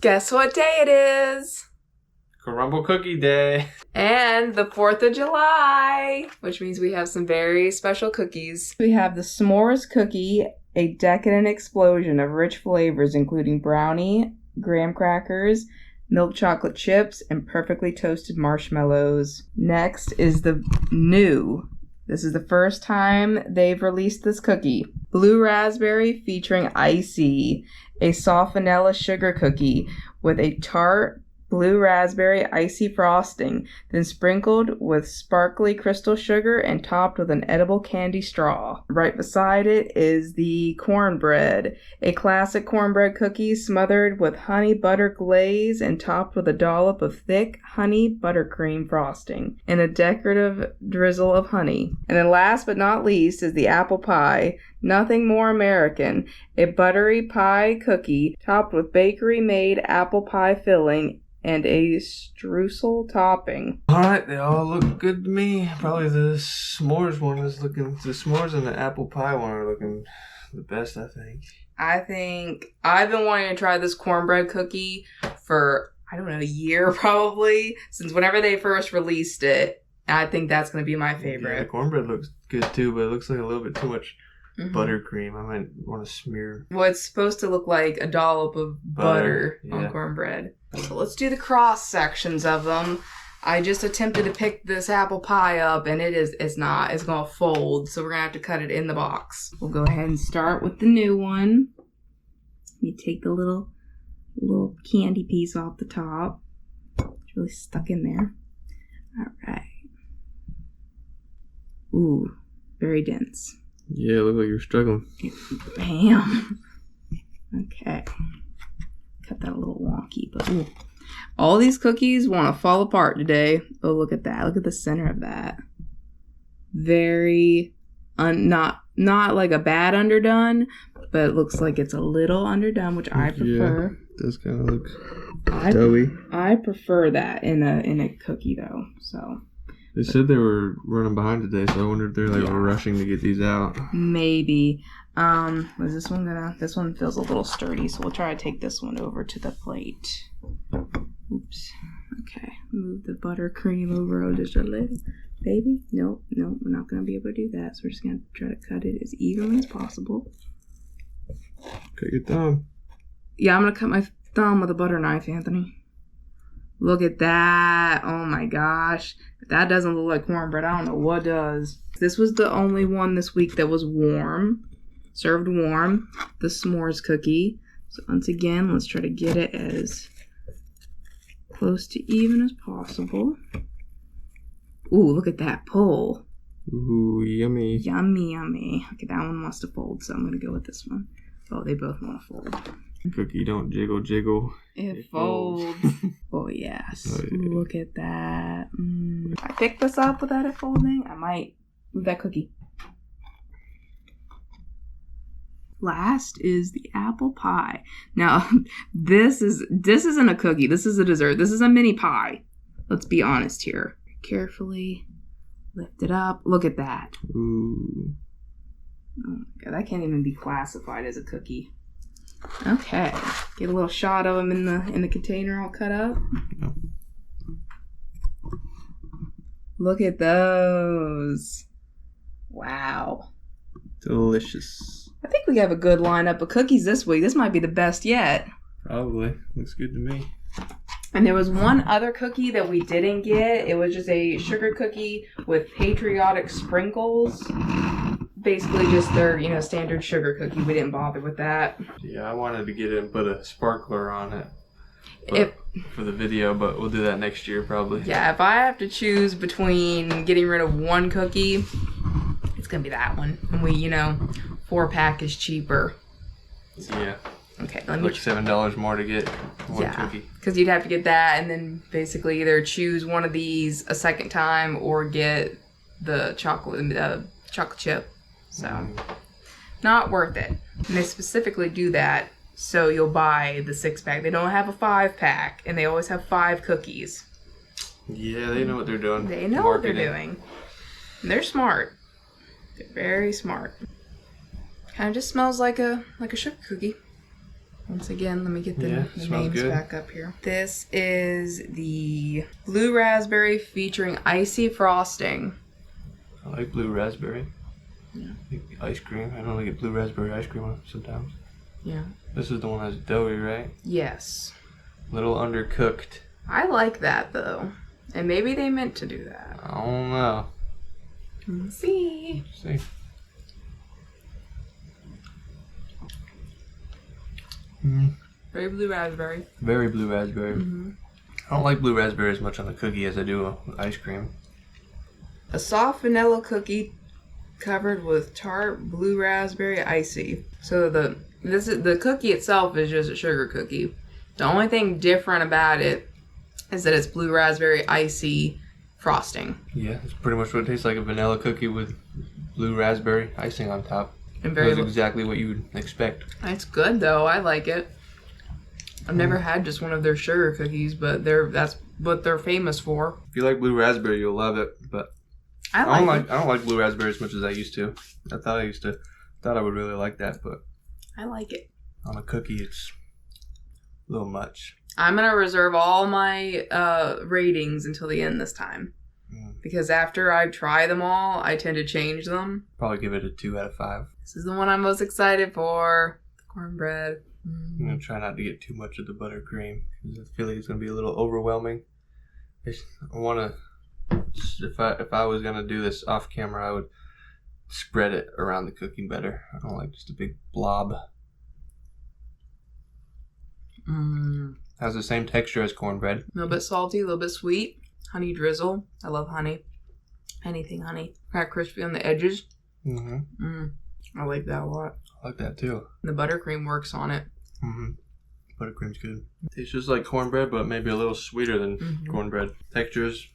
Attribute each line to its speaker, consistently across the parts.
Speaker 1: Guess what day it is?
Speaker 2: Crumble Cookie Day.
Speaker 1: And the 4th of July, which means we have some very special cookies. We have the S'mores Cookie, a decadent explosion of rich flavors including brownie, graham crackers, milk chocolate chips, and perfectly toasted marshmallows. Next is the new. This is the first time they've released this cookie. Blue Raspberry featuring Icee, a soft vanilla sugar cookie with a tart blue raspberry icy frosting, then sprinkled with sparkly crystal sugar and topped with an edible candy straw. Right beside it is the Cornbread, a classic cornbread cookie smothered with honey butter glaze and topped with a dollop of thick honey buttercream frosting and a decorative drizzle of honey. And then last but not least is the apple pie, nothing more American, a buttery pie cookie topped with bakery-made apple pie filling and a streusel topping.
Speaker 2: Alright, they all look good to me. Probably the s'mores one is looking, the s'mores and the apple pie one are looking the best, I think.
Speaker 1: I think I've been wanting to try this cornbread cookie for, I don't know, a year probably, since whenever they first released it. I think that's going to be my favorite.
Speaker 2: Yeah, the cornbread looks good too, but it looks like a little bit too much buttercream. I might want to smear.
Speaker 1: Well, it's supposed to look like a dollop of butter on cornbread. So let's do the cross sections of them. I just attempted to pick this apple pie up and it's not. It's going to fold, so we're going to have to cut it in the box. We'll go ahead and start with the new one. Let me take the little candy piece off the top. It's really stuck in there. All right. Ooh, very dense.
Speaker 2: Yeah, it looks like you're struggling.
Speaker 1: Bam. Okay. Cut that a little wonky, but ooh. All these cookies want to fall apart today. Oh, look at that. Look at the center of that. Very, not like a bad underdone, but it looks like it's a little underdone, which I prefer.
Speaker 2: Yeah, it does kind of look doughy.
Speaker 1: I prefer that in a cookie, though, so.
Speaker 2: They said they were running behind today, so I wonder if they're rushing to get these out.
Speaker 1: Maybe. Was this one this one feels a little sturdy, so we'll try to take this one over to the plate. Oops. Okay. Move the buttercream over just a little. Baby? Nope, we're not going to be able to do that, so we're just going to try to cut it as evenly as possible.
Speaker 2: Cut your thumb.
Speaker 1: Yeah, I'm going to cut my thumb with a butter knife, Anthony. Look at that. Oh my gosh. If that doesn't look like cornbread, I don't know what does. This was the only one this week that was warm. Served warm. The s'mores cookie. So once again, let's try to get it as close to even as possible. Ooh, look at that pull.
Speaker 2: Ooh, yummy.
Speaker 1: Yummy, yummy. Okay, that one wants to fold, so I'm going to go with this one. Oh, they both want to fold.
Speaker 2: Cookie, don't jiggle, jiggle.
Speaker 1: It folds. Oh, yes. Oh, yeah. Look at that. If I pick this up without it folding, I might move that cookie. Last is the apple pie. Now, this isn't a cookie. This is a dessert. This is a mini pie. Let's be honest here. Carefully lift it up. Look at that.
Speaker 2: Ooh.
Speaker 1: Oh my God, that can't even be classified as a cookie. Okay, get a little shot of them in the container all cut up.
Speaker 2: Yeah.
Speaker 1: Look at those. Wow.
Speaker 2: Delicious.
Speaker 1: I think we have a good lineup of cookies this week. This might be the best yet.
Speaker 2: Probably. Looks good to me.
Speaker 1: And there was one other cookie that we didn't get. It was just a sugar cookie with patriotic sprinkles. Basically just their, standard sugar cookie. We didn't bother with that.
Speaker 2: Yeah, I wanted to get it and put a sparkler on it for the video, but we'll do that next year probably.
Speaker 1: Yeah, if I have to choose between getting rid of one cookie, it's going to be that one. And we, 4-pack is cheaper.
Speaker 2: Yeah.
Speaker 1: Okay, let me...
Speaker 2: Like $7 more to get one cookie. Because
Speaker 1: you'd have to get that and then basically either choose one of these a second time or get the chocolate chip. So, not worth it. And they specifically do that so you'll buy the 6-pack. They don't have a 5-pack, and they always have 5 cookies.
Speaker 2: Yeah, they know what they're doing.
Speaker 1: They know what they're doing. And they're smart. They're very smart. Kind of just smells like a sugar cookie. Once again, let me get the names
Speaker 2: good.
Speaker 1: back up here. This is the Blue Raspberry featuring icy frosting.
Speaker 2: I like blue raspberry.
Speaker 1: Yeah.
Speaker 2: Ice cream. I don't get blue raspberry ice cream sometimes.
Speaker 1: Yeah.
Speaker 2: This is the one that's doughy, right?
Speaker 1: Yes.
Speaker 2: Little undercooked.
Speaker 1: I like that though. And maybe they meant to do that.
Speaker 2: I don't know.
Speaker 1: Let's see.
Speaker 2: Let's see. Mm.
Speaker 1: Very blue raspberry.
Speaker 2: Very blue raspberry.
Speaker 1: Mm-hmm.
Speaker 2: I don't like blue raspberry as much on the cookie as I do with ice cream.
Speaker 1: A soft vanilla cookie covered with tart blue raspberry icee. So the cookie itself is just a sugar cookie. The only thing different about it is that it's blue raspberry icee frosting.
Speaker 2: Yeah, it's pretty much what it tastes like, a vanilla cookie with blue raspberry icing on top.
Speaker 1: And
Speaker 2: That's exactly what you would expect.
Speaker 1: It's good though. I like it. I've never had just one of their sugar cookies, but that's what they're famous for.
Speaker 2: If you like blue raspberry, you'll love it. But I don't like blue raspberry as much as I used to. I thought I would really like that, but
Speaker 1: I like it.
Speaker 2: on a cookie, it's a little much.
Speaker 1: I'm gonna reserve all my ratings until the end this time. Because after I try them all, I tend to change them.
Speaker 2: Probably give it a 2 out of 5.
Speaker 1: This is the one I'm most excited for. The cornbread.
Speaker 2: I'm going to try not to get too much of the buttercream. Because I feel like it's going to be a little overwhelming. I want to, if I was going to do this off camera, I would spread it around the cookie better. I don't like just a big blob. Has the same texture as cornbread.
Speaker 1: A little bit salty, a little bit sweet. Honey drizzle. I love honey. Anything honey. Kind of crispy on the edges. I like that a lot.
Speaker 2: I like that too.
Speaker 1: And the buttercream works on it.
Speaker 2: Buttercream's good. Tastes just like cornbread, but maybe a little sweeter than cornbread. Texture's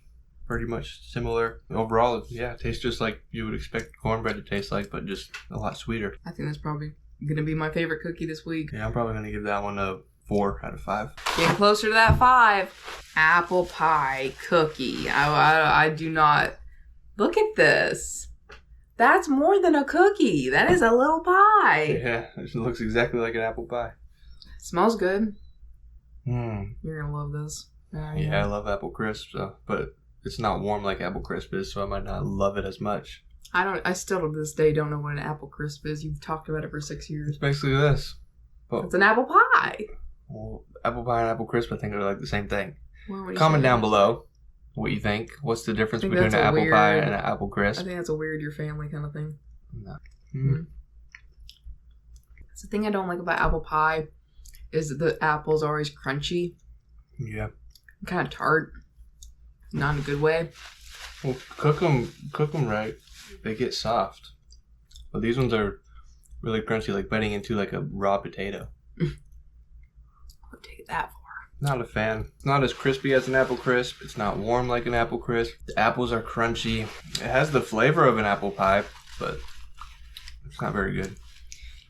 Speaker 2: pretty much similar. Overall, yeah, it tastes just like you would expect cornbread to taste like, but just a lot sweeter.
Speaker 1: I think that's probably going to be my favorite cookie this week.
Speaker 2: Yeah, I'm probably going to give that one a 4 out of 5.
Speaker 1: Getting closer to that 5. Apple pie cookie. I do not... Look at this. That's more than a cookie. That is a little pie.
Speaker 2: Yeah, it looks exactly like an apple pie.
Speaker 1: Smells good.
Speaker 2: You're
Speaker 1: going to love this.
Speaker 2: Yeah, I love apple crisp, but it's not warm like apple crisp is, so I might not love it as much.
Speaker 1: I still to this day don't know what an apple crisp is. You've talked about it for 6 years.
Speaker 2: It's basically this.
Speaker 1: But it's an apple pie.
Speaker 2: Well, apple pie and apple crisp, I think they're like the same thing.
Speaker 1: Well,
Speaker 2: comment down below what you think. What's the difference between an apple pie and an apple crisp?
Speaker 1: I think that's a weird your family kind of thing.
Speaker 2: No.
Speaker 1: That's the thing I don't like about apple pie is that the apple's always crunchy.
Speaker 2: Yeah.
Speaker 1: Kind of tart. Not in a good way.
Speaker 2: Well, cook them right. They get soft. But these ones are really crunchy, like biting into like a raw potato.
Speaker 1: I'll take it that far.
Speaker 2: Not a fan. It's not as crispy as an apple crisp. It's not warm like an apple crisp. The apples are crunchy. It has the flavor of an apple pie, but it's not very good.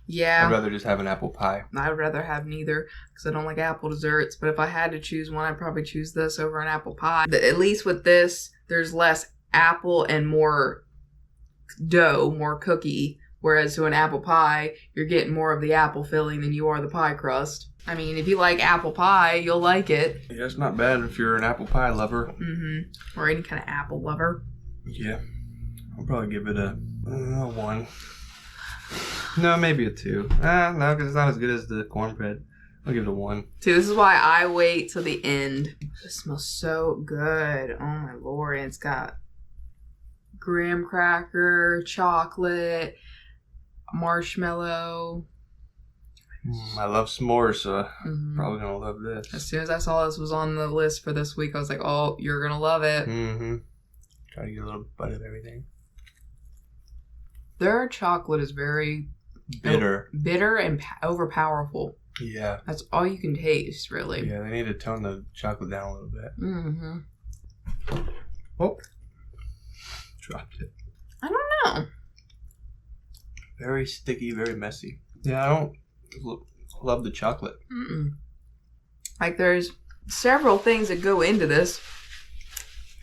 Speaker 1: Yeah.
Speaker 2: I'd rather just have an apple pie.
Speaker 1: I'd rather have neither because I don't like apple desserts. But if I had to choose one, I'd probably choose this over an apple pie. At least with this, there's less apple and more dough, more cookie. Whereas to an apple pie, you're getting more of the apple filling than you are the pie crust. I mean, if you like apple pie, you'll like it.
Speaker 2: Yeah, it's not bad if you're an apple pie lover.
Speaker 1: Or any kind of apple lover.
Speaker 2: Yeah. I'll probably give it a 1. No, maybe a 2. No, because it's not as good as the cornbread. I'll give it a 1.
Speaker 1: See, this is why I wait till the end. It smells so good. Oh my lord. And it's got graham cracker, chocolate, marshmallow.
Speaker 2: I love s'mores, so probably gonna love this.
Speaker 1: As soon as I saw this was on the list for this week, I was like, oh, you're gonna love it.
Speaker 2: Try to get a little bite of everything.
Speaker 1: Their chocolate is very
Speaker 2: bitter
Speaker 1: and overpowerful.
Speaker 2: Yeah.
Speaker 1: That's all you can taste, really.
Speaker 2: Yeah, they need to tone the chocolate down a little bit. Oh. Dropped it.
Speaker 1: I don't know.
Speaker 2: Very sticky, very messy. Yeah, I don't love the chocolate.
Speaker 1: Like, there's several things that go into this.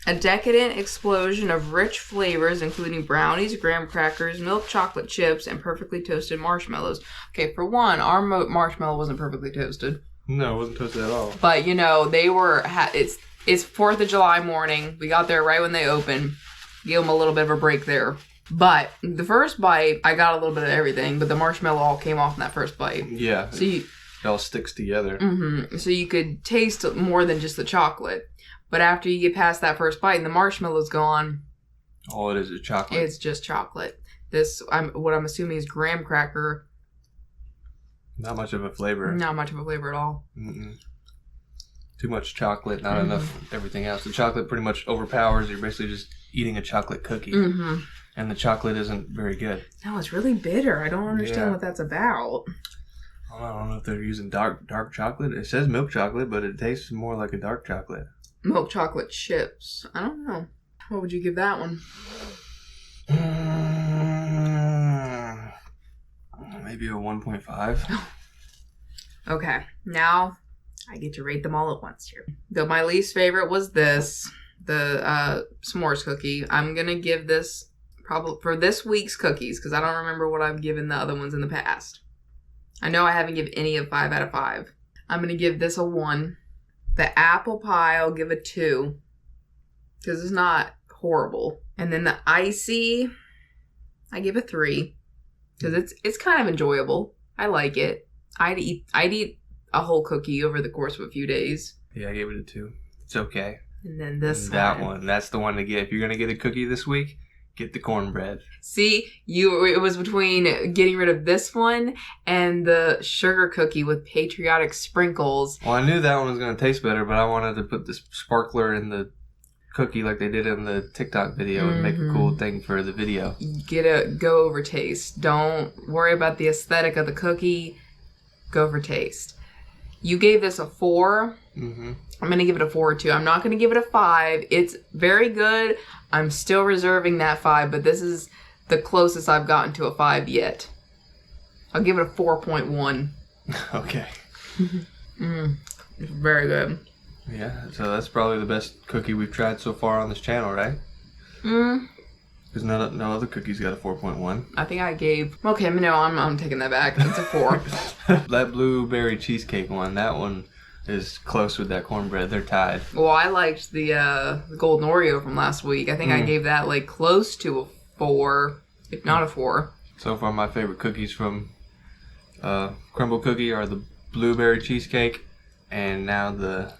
Speaker 1: A decadent explosion of rich flavors, including brownies, graham crackers, milk chocolate chips, and perfectly toasted marshmallows. Okay, for one, our marshmallow wasn't perfectly toasted.
Speaker 2: No, it wasn't toasted at all.
Speaker 1: But, you know, they were... It's 4th of July morning. We got there right when they opened. Gave them a little bit of a break there. But the first bite, I got a little bit of everything, but the marshmallow all came off in that first bite.
Speaker 2: Yeah.
Speaker 1: So
Speaker 2: it all sticks together.
Speaker 1: Mm-hmm. So you could taste more than just the chocolate. But after you get past that first bite and the marshmallow's gone...
Speaker 2: All it is chocolate.
Speaker 1: It's just chocolate. What I'm assuming is graham cracker.
Speaker 2: Not much of a flavor.
Speaker 1: Not much of a flavor at all.
Speaker 2: Mm-mm. Too much chocolate, not enough everything else. The chocolate pretty much overpowers. You're basically just eating a chocolate cookie. Mm-hmm. And the chocolate isn't very good.
Speaker 1: No, it's really bitter. I don't understand what that's about.
Speaker 2: I don't know if they're using dark chocolate. It says milk chocolate, but it tastes more like a dark chocolate.
Speaker 1: Milk chocolate chips. I don't know. What would you give that one?
Speaker 2: Maybe a 1.5.
Speaker 1: Okay, now I get to rate them all at once here. My least favorite was this, the s'mores cookie. I'm going to give this probably for this week's cookies because I don't remember what I've given the other ones in the past. I know I haven't given any of 5 out of 5. I'm going to give this a 1. The apple pie, I'll give a 2 because it's not horrible. And then the Icee, I give a 3 because it's kind of enjoyable. I like it. I'd eat a whole cookie over the course of a few days.
Speaker 2: Yeah, I gave it a 2. It's okay.
Speaker 1: And then this
Speaker 2: one, that's the one to get. If you're gonna get a cookie this week, get the cornbread.
Speaker 1: See, it was between getting rid of this one and the sugar cookie with patriotic sprinkles.
Speaker 2: Well, I knew that one was gonna taste better, but I wanted to put the sparkler in the cookie like they did in the TikTok video and make a cool thing for the video.
Speaker 1: Go over taste. Don't worry about the aesthetic of the cookie. Go for taste. You gave this a 4. Mm-hmm. I'm going to give it a 4 too. I'm not going to give it a 5. It's very good. I'm still reserving that 5, but this is the closest I've gotten to a 5 yet. I'll give it a 4.1.
Speaker 2: Okay.
Speaker 1: It's very good.
Speaker 2: Yeah, so that's probably the best cookie we've tried so far on this channel, right? Because no other cookies got a 4.1.
Speaker 1: I think I gave... Okay, no, I'm taking that back. It's a 4.
Speaker 2: That blueberry cheesecake one, that one is close with that cornbread. They're tied.
Speaker 1: Well, I liked the golden Oreo from last week. I think I gave that like close to a 4, if not a 4.
Speaker 2: So far, my favorite cookies from Crumbl Cookie are the blueberry cheesecake and now the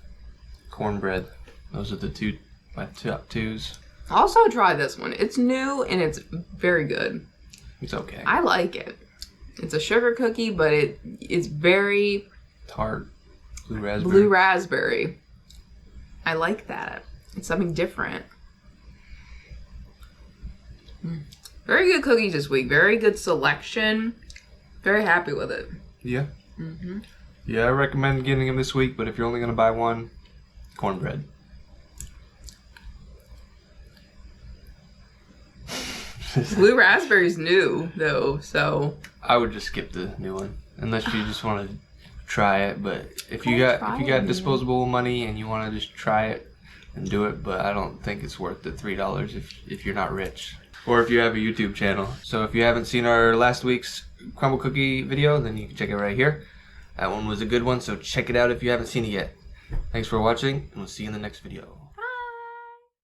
Speaker 2: cornbread. Those are my top 2s.
Speaker 1: Also try this one. It's new and it's very good.
Speaker 2: It's okay.
Speaker 1: I like it. It's a sugar cookie, but it's very
Speaker 2: tart. Blue
Speaker 1: raspberry. I like that. It's something different. Very good cookies this week. Very good selection. Very happy with it.
Speaker 2: Yeah. Mm-hmm. Yeah, I recommend getting them this week, but if you're only going to buy one, cornbread.
Speaker 1: Blue raspberry's new though, so
Speaker 2: I would just skip the new one unless you just want to try it. But if you got disposable money and you want to just try it and do it, but I don't think it's worth the $3 if you're not rich or if you have a YouTube channel. So if you haven't seen our last week's Crumbl Cookie video, then you can check it right here. That one was a good one, so check it out if you haven't seen it yet. Thanks for watching, and we'll see you in the next video.